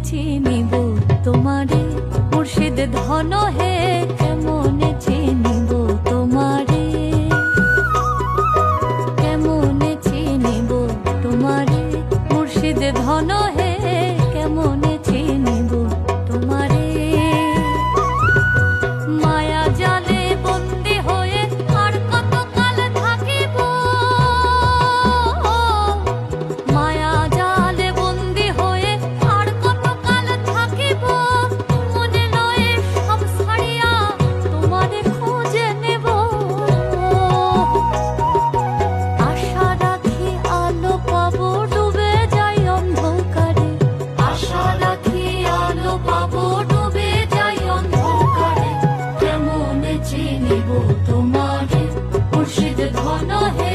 চিনিব তোমারে মুর্শিদ ধন হে, কেমনে চিনিব তোমারে, কেমনে চিনিব তোমারে মুর্শিদ ধন হে, কেমনে চিনিব তোমারে। মায়া জালে বন্দি হয়ে আর কতকাল থাকিব, মায়া জালে বন্দি হয়ে আর কতকাল থাকিব, মনে লয়ে সব ছাড়িয়া তোমারে খুঁজে নেব। আশা রাখি আলো পাবো ডুবে যাই অন্ধকারে, আশা রাখি আলো পাবো ডুবে যাই অন্ধকারে, কেমনে চিনিব তোমারে মুর্শিদ ধন হে।